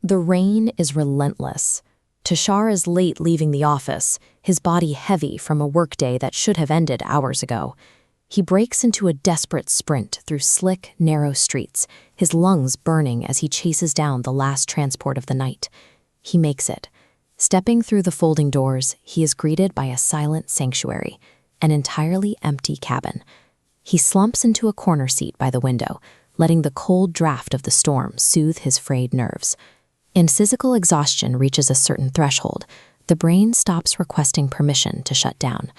The rain is relentless. Tushar is late leaving the office, his body heavy from a workday that should have ended hours ago. He breaks into a desperate sprint through slick, narrow streets, his lungs burning as he chases down the last transport of the night. He makes it. Stepping through the folding doors, he is greeted by a silent sanctuary, an entirely empty cabin. He slumps into a corner seat by the window, letting the cold draft of the storm soothe his frayed nerves. And physical exhaustion reaches a certain threshold, the brain stops requesting permission to shut down.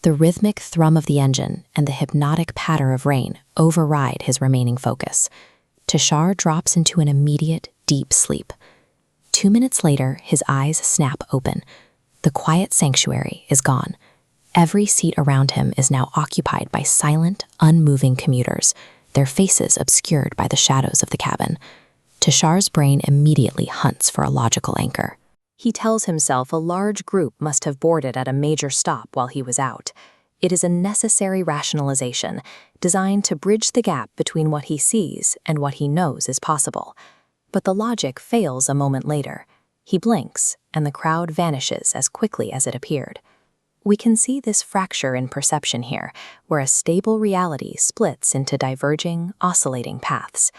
The rhythmic thrum of the engine and the hypnotic patter of rain override his remaining focus. Tushar drops into an immediate, deep sleep. 2 minutes later, his eyes snap open. The quiet sanctuary is gone. Every seat around him is now occupied by silent, unmoving commuters, their faces obscured by the shadows of the cabin. Tushar's brain immediately hunts for a logical anchor. He tells himself a large group must have boarded at a major stop while he was out. It is a necessary rationalization, designed to bridge the gap between what he sees and what he knows is possible. But the logic fails a moment later. He blinks, and the crowd vanishes as quickly as it appeared. We can see this fracture in perception here, where a stable reality splits into diverging, oscillating paths.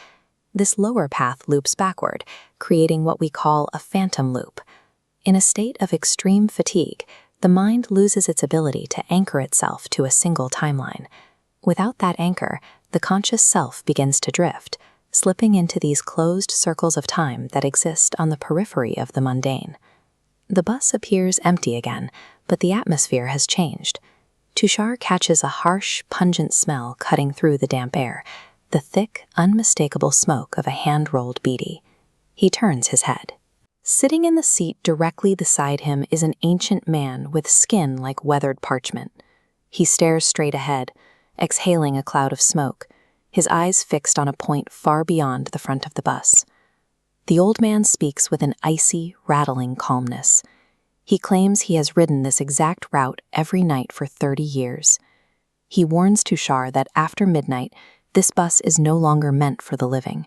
This lower path loops backward, creating what we call a phantom loop. In a state of extreme fatigue, the mind loses its ability to anchor itself to a single timeline. Without that anchor, the conscious self begins to drift, slipping into these closed circles of time that exist on the periphery of the mundane. The bus appears empty again, but the atmosphere has changed. Tushar catches a harsh, pungent smell cutting through the damp air, the thick, unmistakable smoke of a hand-rolled bidi. He turns his head. Sitting in the seat directly beside him is an ancient man with skin like weathered parchment. He stares straight ahead, exhaling a cloud of smoke, his eyes fixed on a point far beyond the front of the bus. The old man speaks with an icy, rattling calmness. He claims he has ridden this exact route every night for 30 years. He warns Tushar that after midnight, this bus is no longer meant for the living.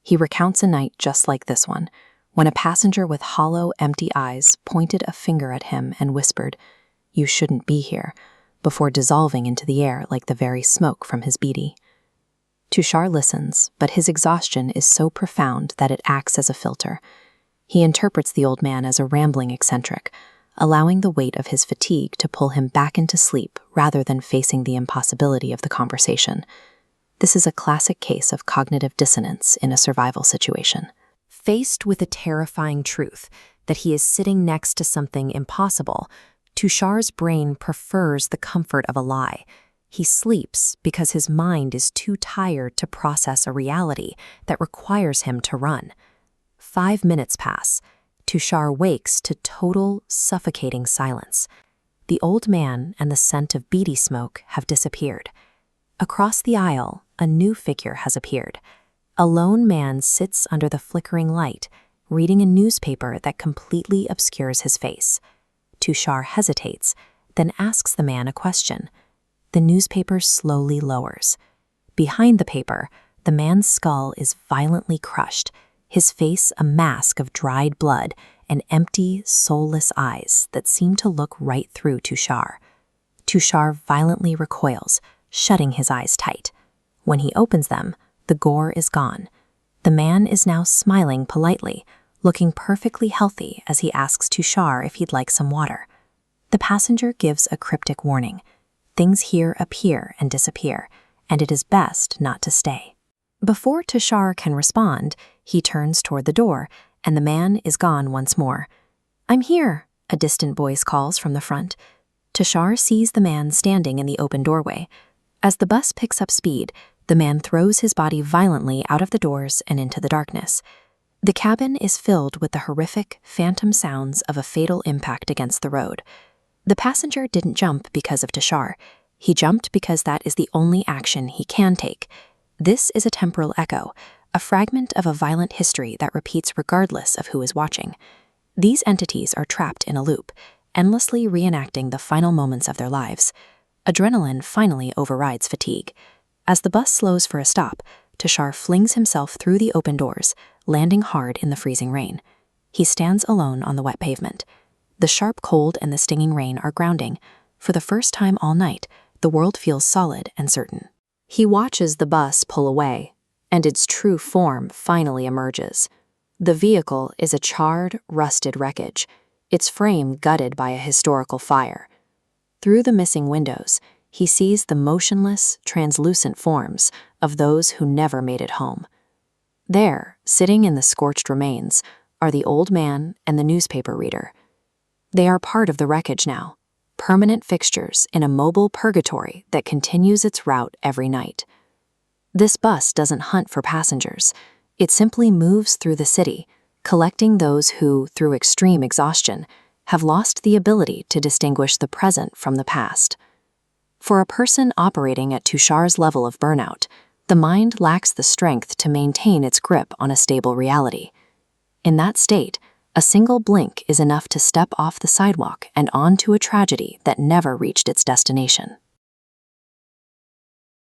He recounts a night just like this one, when a passenger with hollow, empty eyes pointed a finger at him and whispered, "You shouldn't be here," before dissolving into the air like the very smoke from his bidi. Tushar listens, but his exhaustion is so profound that it acts as a filter. He interprets the old man as a rambling eccentric, allowing the weight of his fatigue to pull him back into sleep rather than facing the impossibility of the conversation. This is a classic case of cognitive dissonance in a survival situation. Faced with the terrifying truth that he is sitting next to something impossible, Tushar's brain prefers the comfort of a lie. He sleeps because his mind is too tired to process a reality that requires him to run. 5 minutes pass. Tushar wakes to total, suffocating silence. The old man and the scent of bidi smoke have disappeared. Across the aisle, a new figure has appeared. A lone man sits under the flickering light, reading a newspaper that completely obscures his face. Tushar hesitates, then asks the man a question. The newspaper slowly lowers. Behind the paper, the man's skull is violently crushed, his face a mask of dried blood and empty, soulless eyes that seem to look right through Tushar. Tushar violently recoils, shutting his eyes tight. When he opens them, the gore is gone. The man is now smiling politely, looking perfectly healthy as he asks Tushar if he'd like some water. The passenger gives a cryptic warning. Things here appear and disappear, and it is best not to stay. Before Tushar can respond, he turns toward the door, and the man is gone once more. "I'm here," a distant voice calls from the front. Tushar sees the man standing in the open doorway. As the bus picks up speed, the man throws his body violently out of the doors and into the darkness. The cabin is filled with the horrific, phantom sounds of a fatal impact against the road. The passenger didn't jump because of Tushar. He jumped because that is the only action he can take. This is a temporal echo, a fragment of a violent history that repeats regardless of who is watching. These entities are trapped in a loop, endlessly reenacting the final moments of their lives. Adrenaline finally overrides fatigue. As the bus slows for a stop, Tushar flings himself through the open doors, landing hard in the freezing rain. He stands alone on the wet pavement. The sharp cold and the stinging rain are grounding. For the first time all night, the world feels solid and certain. He watches the bus pull away, and its true form finally emerges. The vehicle is a charred, rusted wreckage, its frame gutted by a historical fire. Through the missing windows, he sees the motionless, translucent forms of those who never made it home. There, sitting in the scorched remains, are the old man and the newspaper reader. They are part of the wreckage now, permanent fixtures in a mobile purgatory that continues its route every night. This bus doesn't hunt for passengers. It simply moves through the city, collecting those who, through extreme exhaustion, have lost the ability to distinguish the present from the past. For a person operating at Tushar's level of burnout, the mind lacks the strength to maintain its grip on a stable reality. In that state, a single blink is enough to step off the sidewalk and onto a tragedy that never reached its destination.